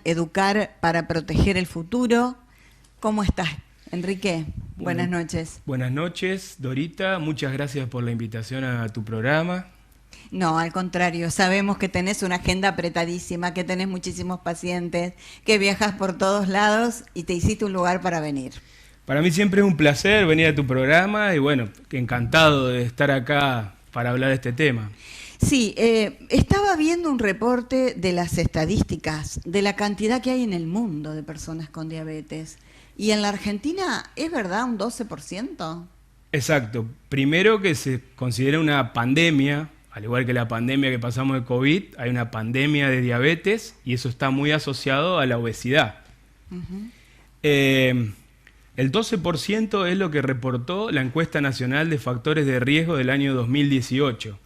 educar para proteger el futuro. ¿Cómo estás, Enrique? Buenas noches. Buenas noches, Dorita. Muchas gracias por la invitación a tu programa. No, al contrario, sabemos que tenés una agenda apretadísima, que tenés muchísimos pacientes, que viajas por todos lados y te hiciste un lugar para venir. Para mí siempre es un placer venir a tu programa y bueno, encantado de estar acá para hablar de este tema. Sí, estaba viendo un reporte de las estadísticas, de la cantidad que hay en el mundo de personas con diabetes. Y en la Argentina, ¿es verdad un 12%? Exacto. Primero que se considera una pandemia, al igual que la pandemia que pasamos de COVID, hay una pandemia de diabetes y eso está muy asociado a la obesidad. El 12% es lo que reportó la encuesta nacional de factores de riesgo del año 2018,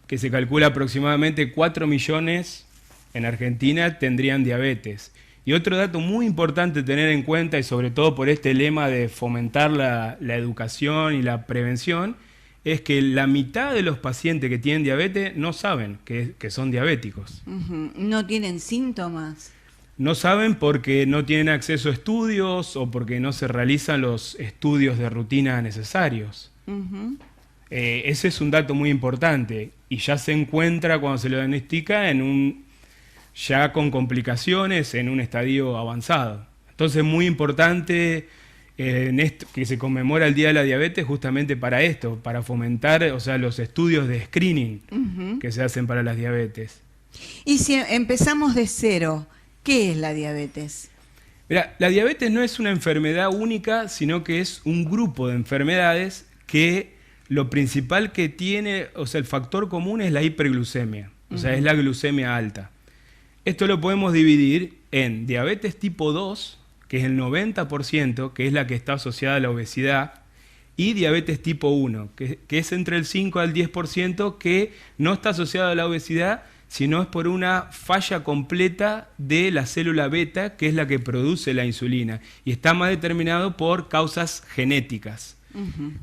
que se calcula aproximadamente 4 millones en Argentina tendrían diabetes. Y otro dato muy importante tener en cuenta, y sobre todo por este lema de fomentar la educación y la prevención, es que la mitad de los pacientes que tienen diabetes no saben que son diabéticos. No tienen síntomas. No saben porque no tienen acceso a estudios o porque no se realizan los estudios de rutina necesarios. Ese es un dato muy importante y ya se encuentra cuando se lo diagnostica ya con complicaciones en un estadio avanzado. Entonces, muy importante en esto, que se conmemora el Día de la Diabetes justamente para esto, para fomentar, los estudios de screening que se hacen para las diabetes. Y si empezamos de cero, ¿qué es la diabetes? Mira, la diabetes no es una enfermedad única, sino que es un grupo de enfermedades que lo principal que tiene, el factor común es la hiperglucemia, es la glucemia alta. Esto lo podemos dividir en diabetes tipo 2, que es el 90%, que es la que está asociada a la obesidad, y diabetes tipo 1, que es entre el 5 al 10%, que no está asociada a la obesidad, sino es por una falla completa de la célula beta, que es la que produce la insulina, y está más determinado por causas genéticas.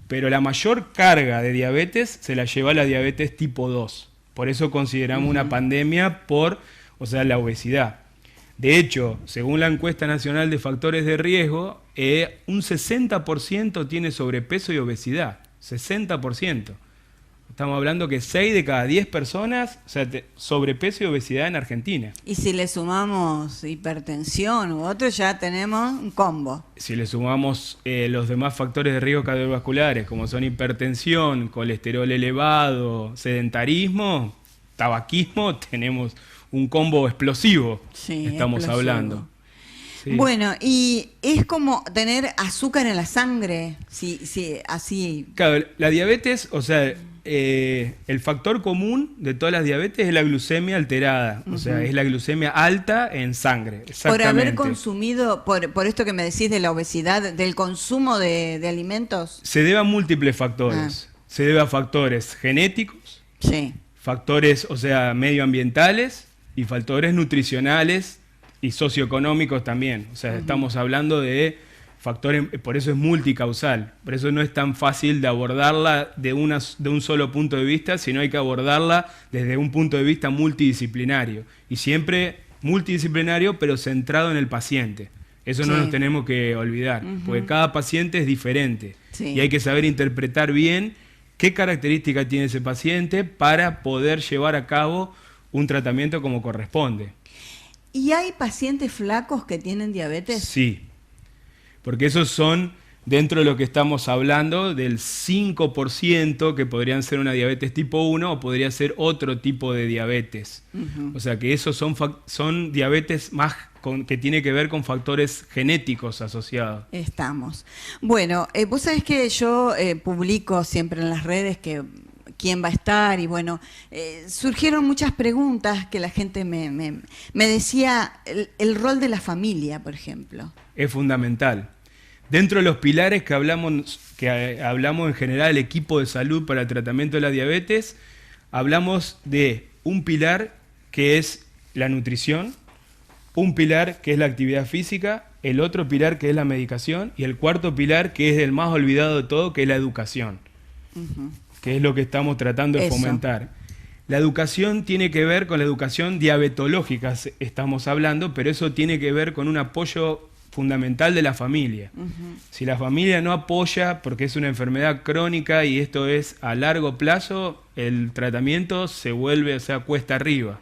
Pero la mayor carga de diabetes se la lleva la diabetes tipo 2. Por eso consideramos una pandemia por la obesidad. De hecho, según la encuesta nacional de factores de riesgo, un 60% tiene sobrepeso y obesidad. 60%. Estamos hablando que 6 de cada 10 personas, sobrepeso y obesidad en Argentina. Y si le sumamos hipertensión u otro, ya tenemos un combo. Si le sumamos los demás factores de riesgo cardiovasculares, como son hipertensión, colesterol elevado, sedentarismo, tabaquismo, tenemos un combo explosivo, estamos hablando. Sí. Bueno, y es como tener azúcar en la sangre, así. Claro, la diabetes, el factor común de todas las diabetes es la glucemia alterada, es la glucemia alta en sangre. Por haber consumido, por esto que me decís de la obesidad, del consumo de alimentos. Se debe a múltiples factores. Se debe a factores genéticos, factores, medioambientales y factores nutricionales y socioeconómicos también. Estamos hablando de factores, por eso es multicausal, por eso no es tan fácil de abordarla de un solo punto de vista, sino hay que abordarla desde un punto de vista multidisciplinario, y siempre multidisciplinario pero centrado en el paciente. Eso no nos tenemos que olvidar, porque cada paciente es diferente y hay que saber interpretar bien qué características tiene ese paciente para poder llevar a cabo un tratamiento como corresponde. ¿Y hay pacientes flacos que tienen diabetes? Sí. Porque esos son, dentro de lo que estamos hablando, del 5% que podrían ser una diabetes tipo 1 o podría ser otro tipo de diabetes. Que esos son diabetes más que tiene que ver con factores genéticos asociados. Estamos. Bueno, vos sabés que yo publico siempre en las redes que quién va a estar y surgieron muchas preguntas que la gente me decía, el rol de la familia, por ejemplo. Es fundamental. Dentro de los pilares que hablamos en general, el equipo de salud para el tratamiento de la diabetes, hablamos de un pilar que es la nutrición, un pilar que es la actividad física, el otro pilar que es la medicación y el cuarto pilar que es el más olvidado de todo, que es la educación, que es lo que estamos tratando de fomentar. La educación tiene que ver con la educación diabetológica, estamos hablando, pero eso tiene que ver con un apoyo fundamental de la familia. Si la familia no apoya, porque es una enfermedad crónica y esto es a largo plazo, el tratamiento se vuelve, o sea, cuesta arriba.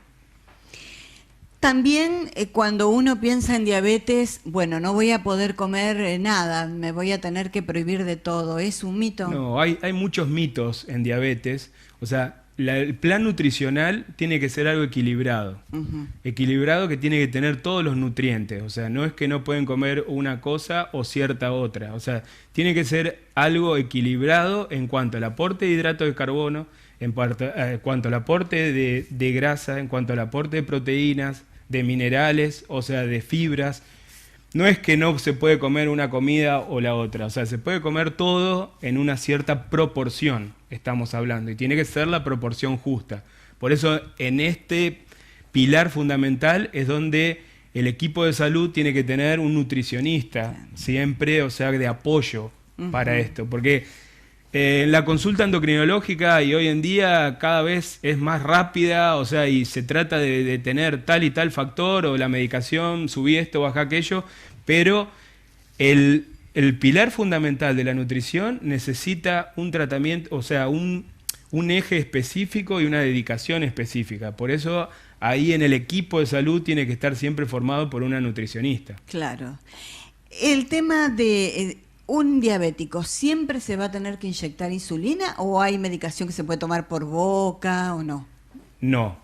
También cuando uno piensa en diabetes, bueno, no voy a poder comer nada, me voy a tener que prohibir de todo. ¿Es un mito? No, hay muchos mitos en diabetes. O sea, el plan nutricional tiene que ser algo equilibrado. Equilibrado, que tiene que tener todos los nutrientes. O sea, no es que no pueden comer una cosa o cierta otra. O sea, tiene que ser algo equilibrado en cuanto al aporte de hidratos de carbono, en cuanto al aporte de grasa, en cuanto al aporte de proteínas, de minerales, o sea, de fibras. No es que no se puede comer una comida o la otra, o sea, se puede comer todo en una cierta proporción, estamos hablando, y tiene que ser la proporción justa. Por eso, en este pilar fundamental es donde el equipo de salud tiene que tener un nutricionista, siempre, o sea, de apoyo para esto, porque en la consulta endocrinológica y hoy en día cada vez es más rápida, o sea, y se trata de tener tal y tal factor, o la medicación, subí esto, bajá aquello, pero el pilar fundamental de la nutrición necesita un tratamiento, o sea, un eje específico y una dedicación específica. Por eso ahí en el equipo de salud tiene que estar siempre formado por una nutricionista. Claro. El tema de un diabético, ¿siempre se va a tener que inyectar insulina o hay medicación que se puede tomar por boca o no? No.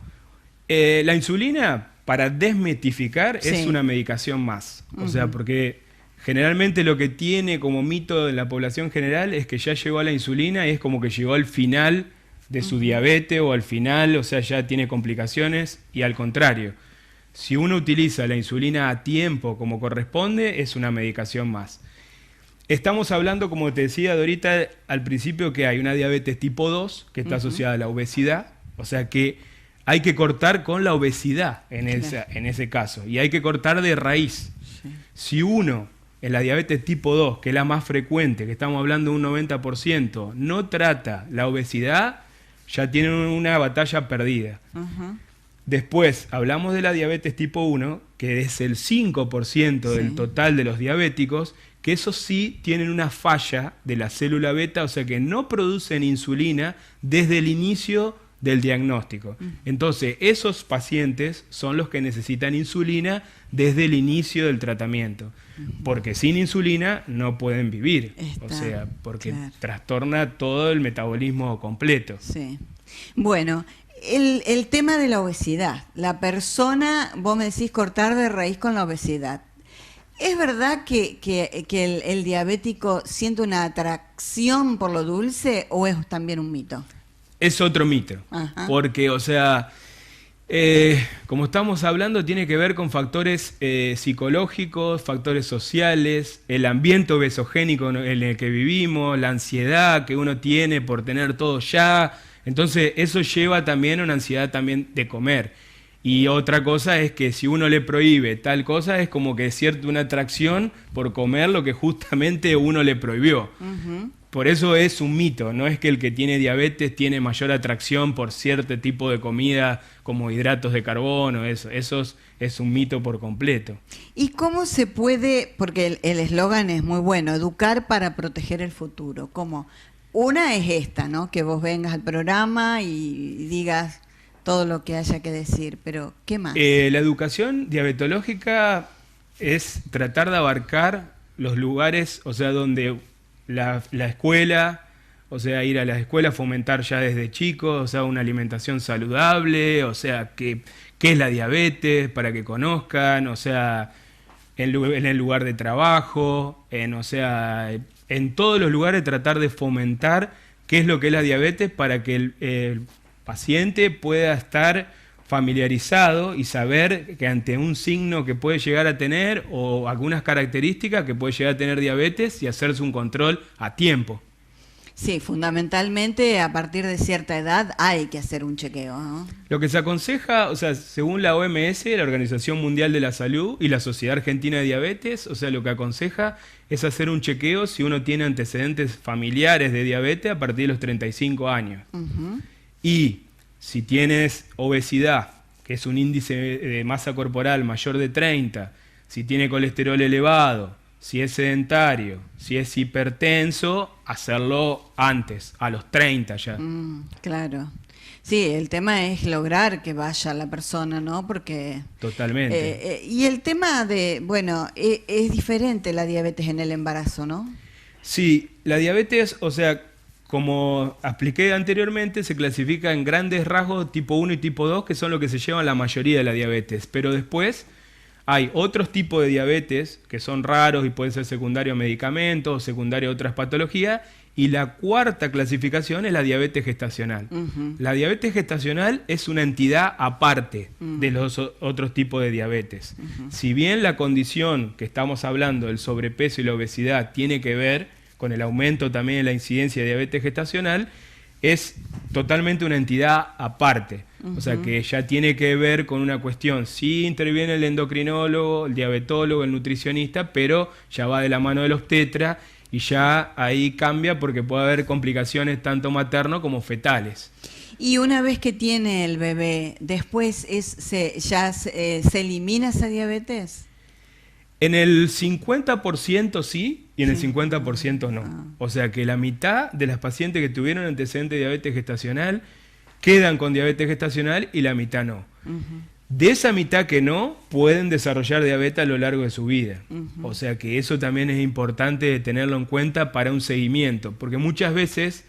La insulina, para desmitificar, Sí. es una medicación más. O sea, porque generalmente lo que tiene como mito de la población general es que ya llegó a la insulina y es como que llegó al final de su diabetes o al final, o sea, ya tiene complicaciones, y al contrario. Si uno utiliza la insulina a tiempo como corresponde, es una medicación más. Estamos hablando, como te decía Dorita al principio, que hay una diabetes tipo 2 que está asociada a la obesidad, o sea que hay que cortar con la obesidad en ese caso, y hay que cortar de raíz. Sí. Si uno, en la diabetes tipo 2, que es la más frecuente, que estamos hablando de un 90%, no trata la obesidad, ya tiene una batalla perdida. Después hablamos de la diabetes tipo 1, que es el 5% del total de los diabéticos, que esos sí tienen una falla de la célula beta, o sea que no producen insulina desde el inicio del diagnóstico. Entonces, esos pacientes son los que necesitan insulina desde el inicio del tratamiento, porque sin insulina no pueden vivir, o sea, porque trastorna todo el metabolismo completo. Sí. Bueno, el tema de la obesidad, la persona, vos me decís cortar de raíz con la obesidad. ¿Es verdad que el diabético siente una atracción por lo dulce o es también un mito? Es otro mito, porque, o sea, como estamos hablando, tiene que ver con factores psicológicos, factores sociales, el ambiente obesogénico en el que vivimos, la ansiedad que uno tiene por tener todo ya. Entonces, eso lleva también a una ansiedad también de comer. Y otra cosa es que si uno le prohíbe tal cosa, es como que siente una atracción por comer lo que justamente uno le prohibió. Por eso es un mito, no es que el que tiene diabetes tiene mayor atracción por cierto tipo de comida como hidratos de carbono, eso es un mito por completo. ¿Y cómo se puede, porque el eslogan es muy bueno, educar para proteger el futuro? ¿Cómo? Una es esta, ¿no? Que vos vengas al programa y digas todo lo que haya que decir, pero ¿qué más? La educación diabetológica es tratar de abarcar los lugares, o sea, donde la escuela, o sea, ir a las escuelas, fomentar ya desde chicos, o sea, una alimentación saludable, o sea, qué es la diabetes, para que conozcan, o sea, en el lugar de trabajo, o sea, en todos los lugares tratar de fomentar qué es lo que es la diabetes para que el paciente pueda estar familiarizado y saber que ante un signo que puede llegar a tener o algunas características que puede llegar a tener diabetes y hacerse un control a tiempo. Sí, fundamentalmente a partir de cierta edad hay que hacer un chequeo, ¿no? Lo que se aconseja, o sea, según la OMS, la Organización Mundial de la Salud y la Sociedad Argentina de Diabetes, o sea, lo que aconseja es hacer un chequeo si uno tiene antecedentes familiares de diabetes a partir de los 35 años. Y Si tienes obesidad, que es un índice de masa corporal mayor de 30, si tiene colesterol elevado, si es sedentario, si es hipertenso, hacerlo antes, a los 30 ya. Claro. Sí, el tema es lograr que vaya la persona, ¿no? Porque... Totalmente. Y el tema de, bueno, es diferente la diabetes en el embarazo, ¿no? Sí, la diabetes, o sea, como expliqué anteriormente, se clasifica en grandes rasgos tipo 1 y tipo 2, que son lo que se llevan la mayoría de la diabetes. Pero después hay otros tipos de diabetes que son raros y pueden ser secundarios a medicamentos o secundarios a otras patologías. Y la cuarta clasificación es la diabetes gestacional. La diabetes gestacional es una entidad aparte de los otros tipos de diabetes. Si bien la condición que estamos hablando, el sobrepeso y la obesidad, tiene que ver con el aumento también de la incidencia de diabetes gestacional, es totalmente una entidad aparte. O sea que ya tiene que ver con una cuestión, sí interviene el endocrinólogo, el diabetólogo, el nutricionista, pero ya va de la mano del obstetra. Y ya ahí cambia porque puede haber complicaciones tanto materno como fetales. Y una vez que tiene el bebé, ¿después se elimina esa diabetes? En el 50% sí y en el 50% no. O sea que la mitad de las pacientes que tuvieron antecedentes de diabetes gestacional quedan con diabetes gestacional y la mitad no. De esa mitad que no, pueden desarrollar diabetes a lo largo de su vida. O sea que eso también es importante tenerlo en cuenta para un seguimiento, porque muchas veces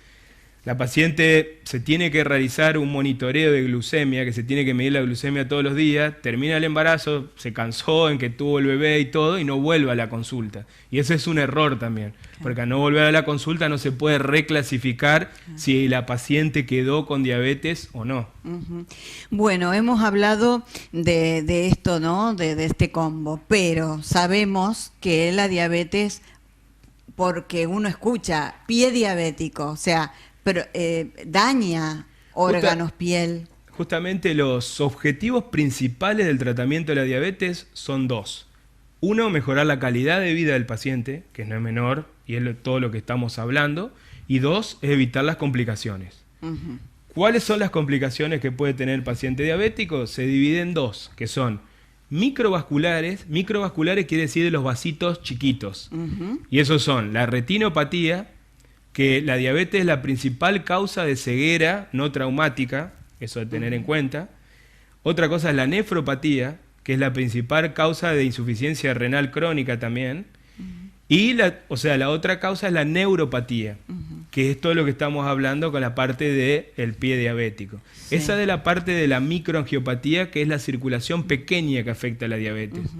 la paciente se tiene que realizar un monitoreo de glucemia, que se tiene que medir la glucemia todos los días, termina el embarazo, se cansó en que tuvo el bebé y todo, y no vuelve a la consulta. Y ese es un error también, porque al no volver a la consulta no se puede reclasificar si la paciente quedó con diabetes o no. Bueno, hemos hablado de esto, ¿no? De este combo, pero sabemos que la diabetes, porque uno escucha pie diabético, o sea, pero daña órganos, piel. Justamente los objetivos principales del tratamiento de la diabetes son dos. Uno, mejorar la calidad de vida del paciente, que no es menor, y es todo lo que estamos hablando. Y dos, es evitar las complicaciones. ¿Cuáles son las complicaciones que puede tener el paciente diabético? Se dividen en dos, que son microvasculares. Microvasculares quiere decir de los vasitos chiquitos. Y esos son la retinopatía, que la diabetes es la principal causa de ceguera no traumática, eso de tener en cuenta. Otra cosa es la nefropatía, que es la principal causa de insuficiencia renal crónica también. Y la otra causa es la neuropatía, que es todo lo que estamos hablando con la parte del pie diabético. Sí. Esa de la parte de la microangiopatía, que es la circulación pequeña que afecta a la diabetes.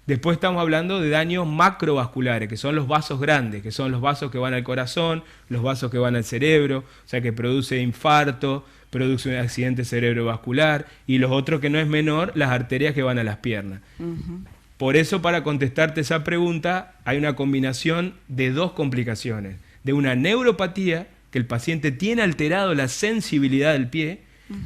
Después estamos hablando de daños macrovasculares, que son los vasos grandes, que son los vasos que van al corazón, los vasos que van al cerebro, o sea que produce infarto, produce un accidente cerebrovascular, y los otros que no es menor, las arterias que van a las piernas. Por eso, para contestarte esa pregunta, hay una combinación de dos complicaciones. De una neuropatía, que el paciente tiene alterado la sensibilidad del pie,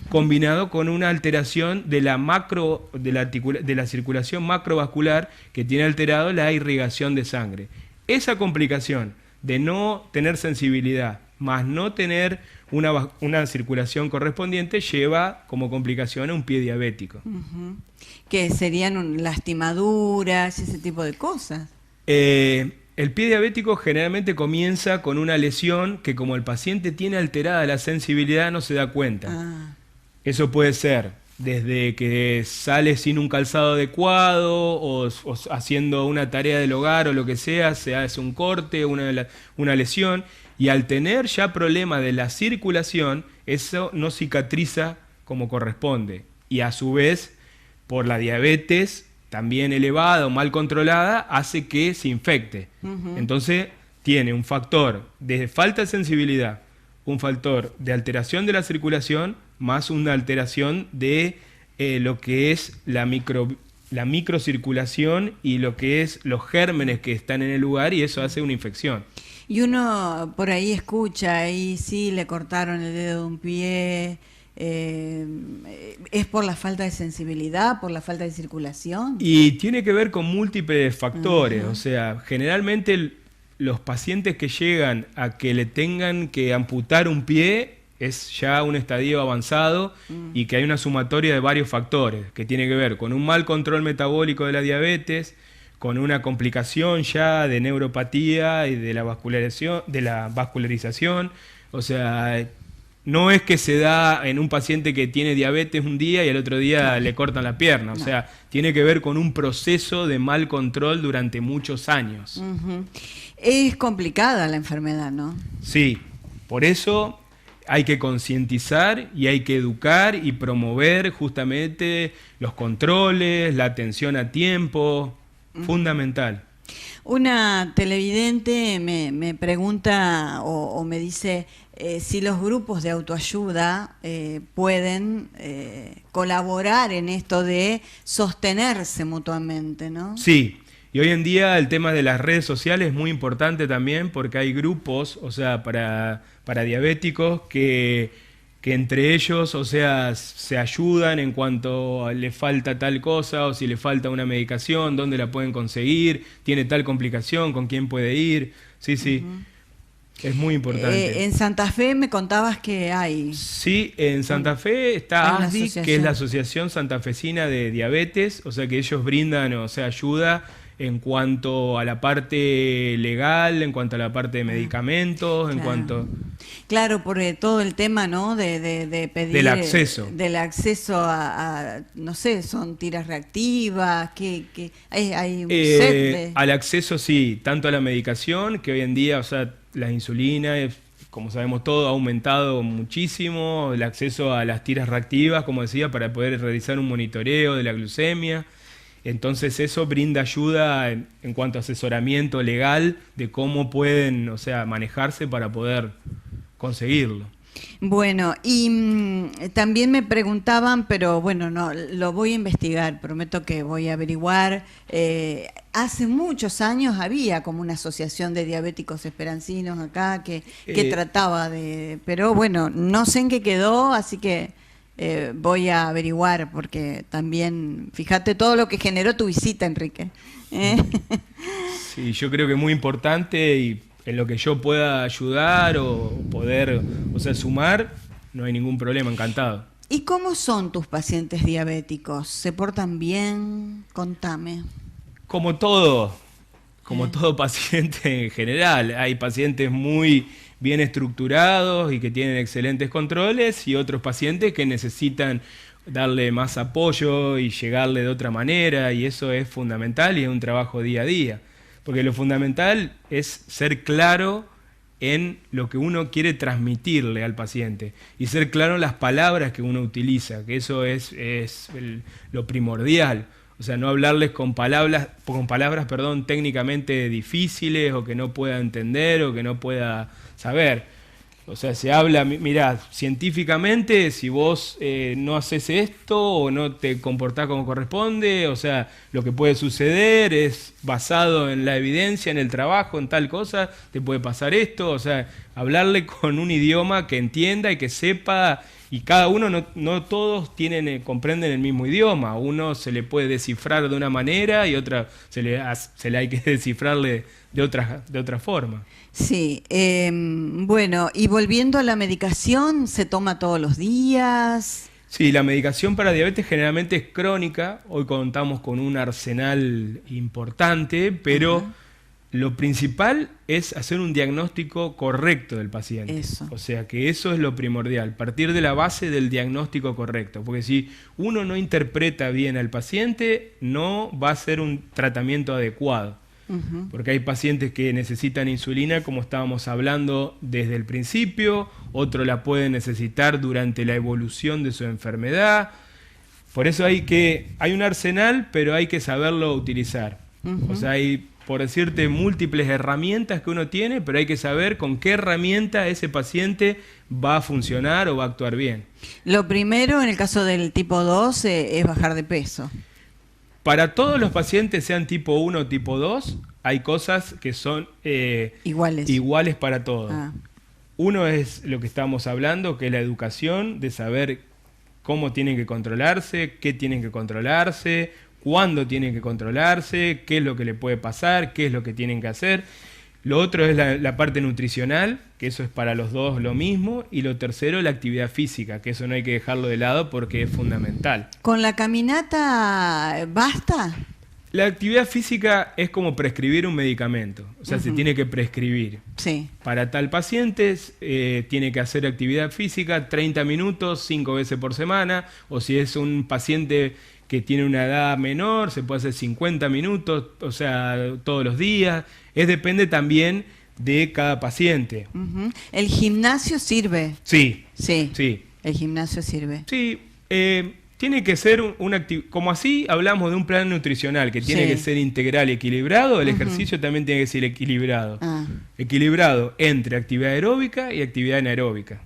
combinado con una alteración de la circulación macrovascular que tiene alterado la irrigación de sangre. Esa complicación de no tener sensibilidad más no tener una circulación correspondiente lleva como complicación a un pie diabético. Que serían lastimaduras, ese tipo de cosas. El pie diabético generalmente comienza con una lesión que, como el paciente tiene alterada la sensibilidad, no se da cuenta. Eso puede ser desde que sale sin un calzado adecuado o haciendo una tarea del hogar o lo que sea, se hace un corte, una lesión, y al tener ya problema de la circulación, eso no cicatriza como corresponde. Y a su vez, por la diabetes también elevada o mal controlada, hace que se infecte. Entonces tiene un factor de falta de sensibilidad, un factor de alteración de la circulación, más una alteración de lo que es la microcirculación y lo que es los gérmenes que están en el lugar, y eso hace una infección. Y uno por ahí escucha, y sí, le cortaron el dedo de un pie. ¿Es por la falta de sensibilidad, por la falta de circulación? Y tiene que ver con múltiples factores. O sea, generalmente los pacientes que llegan a que le tengan que amputar un pie es ya un estadio avanzado y que hay una sumatoria de varios factores que tiene que ver con un mal control metabólico de la diabetes, con una complicación ya de neuropatía y de la vascularización. O sea, no es que se da en un paciente que tiene diabetes un día y al otro día le cortan la pierna. O sea, tiene que ver con un proceso de mal control durante muchos años. Es complicada la enfermedad, ¿no? Sí, por eso hay que concientizar y hay que educar y promover justamente los controles, la atención a tiempo, fundamental. Una televidente me pregunta o me dice si los grupos de autoayuda pueden colaborar en esto de sostenerse mutuamente, ¿no? Sí, y hoy en día el tema de las redes sociales es muy importante también porque hay grupos, o sea, para diabéticos que entre ellos, o sea, se ayudan en cuanto le falta tal cosa o si le falta una medicación, dónde la pueden conseguir, tiene tal complicación, con quién puede ir. Sí, sí, es muy importante. En Santa Fe me contabas que hay. Sí, en Santa Fe está ASDI, que es la Asociación Santafesina de Diabetes, o sea que ellos brindan, o sea, ayuda en cuanto a la parte legal, en cuanto a la parte de medicamentos, en cuanto... Claro, por todo el tema, ¿no? De pedir... Del acceso. Del acceso a no sé, son tiras reactivas, que hay un set de... Al acceso, sí, tanto a la medicación, que hoy en día, o sea, la insulina, como sabemos todo, ha aumentado muchísimo, el acceso a las tiras reactivas, como decía, para poder realizar un monitoreo de la glucemia. Entonces eso brinda ayuda en cuanto a asesoramiento legal de cómo pueden, o sea, manejarse para poder conseguirlo. Bueno, y también me preguntaban, pero bueno, no, lo voy a investigar, prometo que voy a averiguar. Hace muchos años había como una asociación de diabéticos esperancinos acá que trataba de... Pero bueno, no sé en qué quedó, así que... voy a averiguar porque también, fíjate todo lo que generó tu visita, Enrique. Sí, yo creo que es muy importante y en lo que yo pueda ayudar o poder, o sea, sumar, no hay ningún problema, encantado. ¿Y cómo son tus pacientes diabéticos? ¿Se portan bien? Contame. Como todo paciente en general, hay pacientes muy bien estructurados y que tienen excelentes controles y otros pacientes que necesitan darle más apoyo y llegarle de otra manera y eso es fundamental y es un trabajo día a día. Porque lo fundamental es ser claro en lo que uno quiere transmitirle al paciente y ser claro en las palabras que uno utiliza, que eso es lo primordial. O sea, no hablarles con palabras, técnicamente difíciles o que no pueda entender o que no pueda saber. O sea, se habla, mirá, científicamente, si vos no haces esto o no te comportás como corresponde, o sea, lo que puede suceder es basado en la evidencia, en el trabajo, en tal cosa, te puede pasar esto. O sea, hablarle con un idioma que entienda y que sepa. Y cada uno, no todos comprenden el mismo idioma. Uno se le puede descifrar de una manera y otra se le hay que descifrarle de otra forma. Sí, bueno, y volviendo a la medicación, ¿se toma todos los días? Sí, la medicación para diabetes generalmente es crónica. Hoy contamos con un arsenal importante, pero lo principal es hacer un diagnóstico correcto del paciente. Eso. O sea que eso es lo primordial, partir de la base del diagnóstico correcto. Porque si uno no interpreta bien al paciente, no va a ser un tratamiento adecuado. Porque hay pacientes que necesitan insulina, como estábamos hablando desde el principio, otros la pueden necesitar durante la evolución de su enfermedad. Por eso hay un arsenal, pero hay que saberlo utilizar. O sea, hay, por decirte, múltiples herramientas que uno tiene, pero hay que saber con qué herramienta ese paciente va a funcionar o va a actuar bien. Lo primero, en el caso del tipo 2, es bajar de peso. Para todos los pacientes, sean tipo 1 o tipo 2, hay cosas que son iguales para todos. Uno es lo que estamos hablando, que es la educación, de saber cómo tienen que controlarse, qué tienen que controlarse, cuándo tienen que controlarse, qué es lo que le puede pasar, qué es lo que tienen que hacer. Lo otro es la parte nutricional, que eso es para los dos lo mismo. Y lo tercero, la actividad física, que eso no hay que dejarlo de lado porque es fundamental. ¿Con la caminata basta? La actividad física es como prescribir un medicamento, o sea, se tiene que prescribir. Sí. Para tal paciente tiene que hacer actividad física 30 minutos, 5 veces por semana, o si es un paciente que tiene una edad menor, se puede hacer 50 minutos, o sea, todos los días. Depende también de cada paciente. ¿El gimnasio sirve? Sí. Sí. Sí. El gimnasio sirve. Sí. Tiene que ser como así hablamos de un plan nutricional que tiene que ser integral y equilibrado, el ejercicio también tiene que ser equilibrado. Equilibrado entre actividad aeróbica y actividad anaeróbica.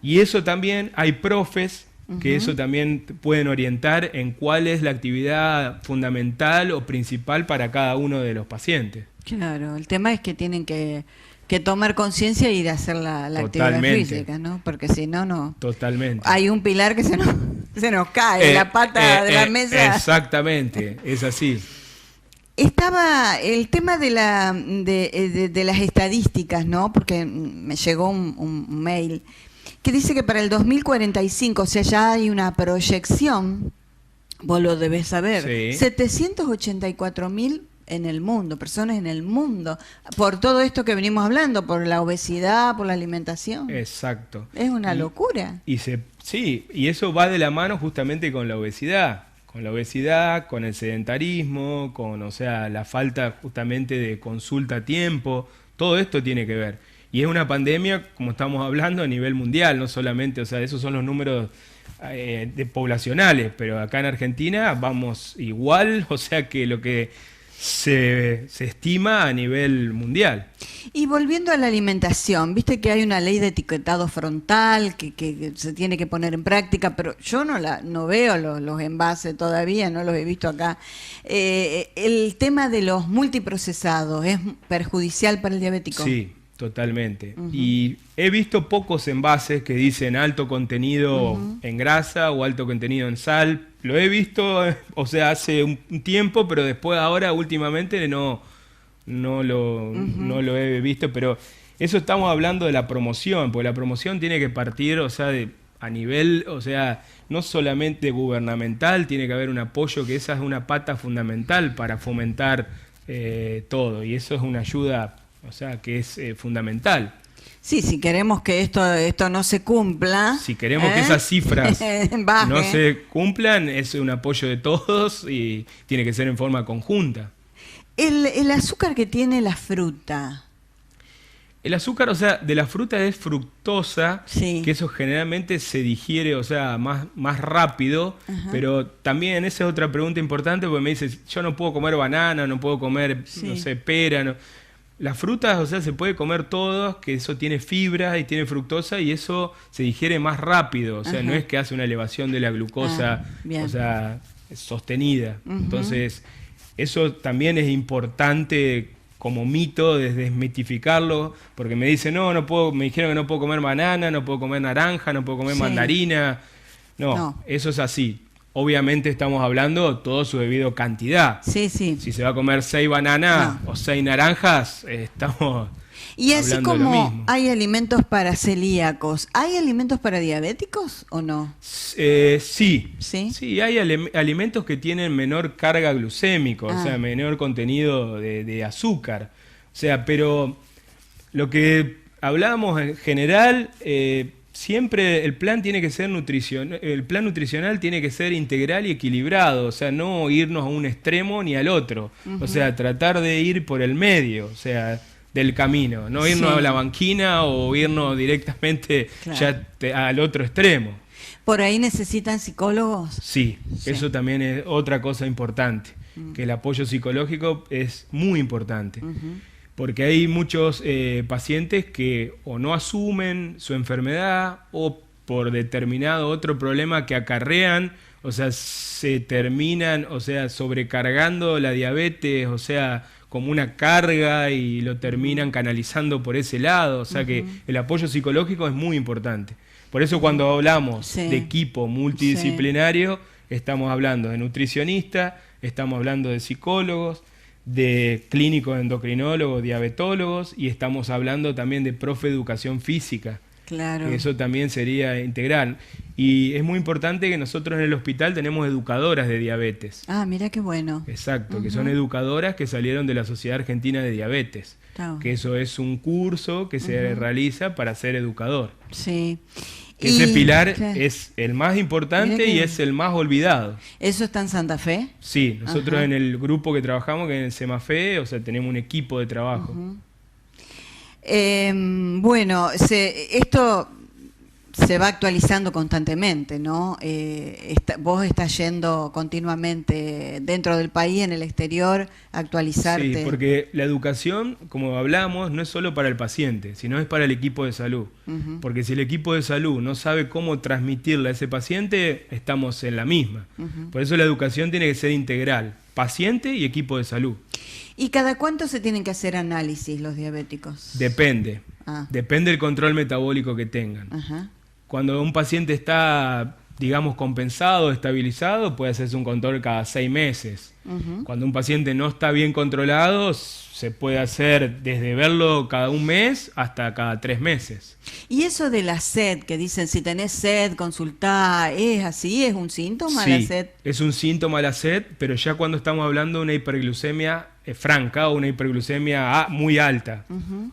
Y eso también hay profes que eso también pueden orientar en cuál es la actividad fundamental o principal para cada uno de los pacientes. Claro, el tema es que tienen que tomar conciencia y ir a hacer la actividad física, ¿no? Porque si no, no. Totalmente. Hay un pilar que se nos cae, la pata de la mesa. Exactamente, es así. Estaba el tema de las estadísticas, ¿no? Porque me llegó un mail que dice que para el 2045, o sea, ya hay una proyección, vos lo debés saber, 784.000 en el mundo, personas en el mundo, por todo esto que venimos hablando, por la obesidad, por la alimentación. Exacto. Es una locura. Sí, y eso va de la mano justamente con la obesidad, con el sedentarismo, o sea, la falta justamente de consulta a tiempo, todo esto tiene que ver. Y es una pandemia, como estamos hablando, a nivel mundial, no solamente, o sea, esos son los números poblacionales, pero acá en Argentina vamos igual, o sea que lo que se estima a nivel mundial. Y volviendo a la alimentación, viste que hay una ley de etiquetado frontal que se tiene que poner en práctica, pero yo no veo los envases todavía, no los he visto acá. El tema de los multiprocesados, ¿es perjudicial para el diabético? Sí, totalmente. Y he visto pocos envases que dicen alto contenido en grasa o alto contenido en sal. Lo he visto, o sea, hace un tiempo, pero después ahora últimamente no lo he visto, pero eso estamos hablando de la promoción, porque la promoción tiene que partir, o sea, a nivel, o sea, no solamente gubernamental, tiene que haber un apoyo, que esa es una pata fundamental para fomentar todo, y eso es una ayuda, o sea, que es fundamental. Sí, si queremos que esto no se cumpla. Si queremos que esas cifras no se cumplan, es un apoyo de todos y tiene que ser en forma conjunta. El azúcar que tiene la fruta. El azúcar, o sea, de la fruta es fructosa, sí, que eso generalmente se digiere, o sea, más rápido, pero también esa es otra pregunta importante porque me dices, yo no puedo comer banana, no puedo comer, no sé, pera, no. Las frutas, o sea, se puede comer todas, que eso tiene fibra y tiene fructosa y eso se digiere más rápido, o sea, no es que hace una elevación de la glucosa, o sea, sostenida. Entonces, eso también es importante como mito, desmitificarlo, porque me dicen, no puedo, me dijeron que no puedo comer banana, no puedo comer naranja, no puedo comer mandarina. No, eso es así. Obviamente estamos hablando todo su debido cantidad. Sí, sí. Si se va a comer 6 bananas o 6 naranjas, estamos y así hablando de lo como mismo. Hay alimentos para celíacos, ¿hay alimentos para diabéticos o no? Sí. Sí, Hay alimentos que tienen menor carga glucémica, o sea, menor contenido de azúcar. O sea, pero lo que hablamos en general, siempre el plan tiene que ser el plan nutricional tiene que ser integral y equilibrado, o sea, no irnos a un extremo ni al otro, o sea, tratar de ir por el medio, o sea, del camino, no irnos a la banquina o irnos directamente al otro extremo. ¿Por ahí necesitan psicólogos? Sí, eso también es otra cosa importante, que el apoyo psicológico es muy importante. Porque hay muchos pacientes que o no asumen su enfermedad o por determinado otro problema que acarrean, o sea, se terminan, o sea, sobrecargando la diabetes, o sea, como una carga y lo terminan canalizando por ese lado, o sea que el apoyo psicológico es muy importante. Por eso cuando hablamos de equipo multidisciplinario, estamos hablando de nutricionistas, estamos hablando de psicólogos, de clínicos endocrinólogos, diabetólogos, y estamos hablando también de profe de educación física. Claro. Que eso también sería integral. Y es muy importante que nosotros en el hospital tenemos educadoras de diabetes. Ah, mira qué bueno. Exacto, que son educadoras que salieron de la Sociedad Argentina de Diabetes. Claro. Que eso es un curso que se realiza para ser educador. Sí. Ese pilar claro, es el más importante y es el más olvidado. ¿Eso está en Santa Fe? Sí, nosotros Ajá. en el grupo que trabajamos, que es en el Semafe, o sea, tenemos un equipo de trabajo. Bueno, esto se va actualizando constantemente, ¿no? Vos estás yendo continuamente dentro del país, en el exterior, a actualizarte. Sí, porque la educación, como hablamos, no es solo para el paciente, sino es para el equipo de salud. Porque si el equipo de salud no sabe cómo transmitirle a ese paciente, estamos en la misma. Por eso la educación tiene que ser integral, paciente y equipo de salud. ¿Y cada cuánto se tienen que hacer análisis los diabéticos? Depende. Ah. Depende del control metabólico que tengan. Ajá. Cuando un paciente está, digamos, compensado, estabilizado, puede hacerse un control cada 6 meses. Cuando un paciente no está bien controlado, se puede hacer desde verlo cada 1 mes hasta cada 3 meses. Y eso de la sed, que dicen, si tenés sed, consultá, ¿es así? ¿Es un síntoma Sí, la sed? es un síntoma la sed, pero ya cuando estamos hablando de una hiperglucemia franca o una hiperglucemia muy alta.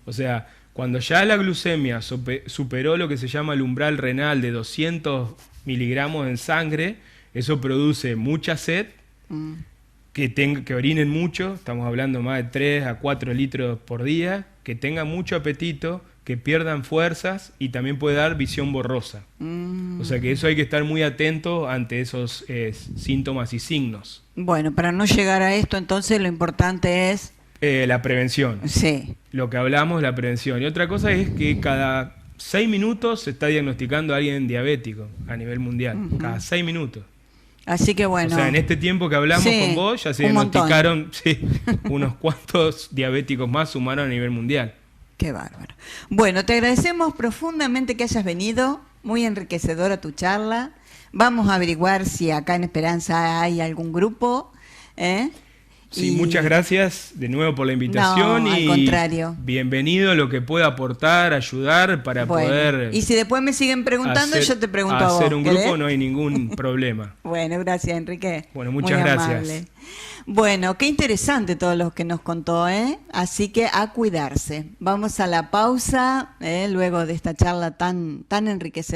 O sea, cuando ya la glucemia superó lo que se llama el umbral renal de 200 miligramos en sangre, eso produce mucha sed, que orinen mucho, estamos hablando más de 3 a 4 litros por día, que tengan mucho apetito, que pierdan fuerzas y también puede dar visión borrosa. O sea que eso hay que estar muy atento ante esos síntomas y signos. Bueno, para no llegar a esto, entonces lo importante es... La prevención. Sí. Lo que hablamos, la prevención. Y otra cosa es que cada 6 minutos se está diagnosticando a alguien diabético a nivel mundial. Cada 6 minutos. Así que bueno. O sea, en este tiempo que hablamos con vos, ya se diagnosticaron unos cuantos diabéticos más sumaron a nivel mundial. Qué bárbaro. Bueno, te agradecemos profundamente que hayas venido. Muy enriquecedora tu charla. Vamos a averiguar si acá en Esperanza hay algún grupo. Sí, muchas gracias de nuevo por la invitación. No, al contrario. Bienvenido a lo que pueda aportar, ayudar para poder... Y si después me siguen preguntando, yo te pregunto a vos. Hacer un grupo no hay ningún problema. Bueno, gracias, Enrique. Bueno, muchas gracias. Amable. Bueno, qué interesante todo lo que nos contó, Así que a cuidarse. Vamos a la pausa, luego de esta charla tan enriquecedora.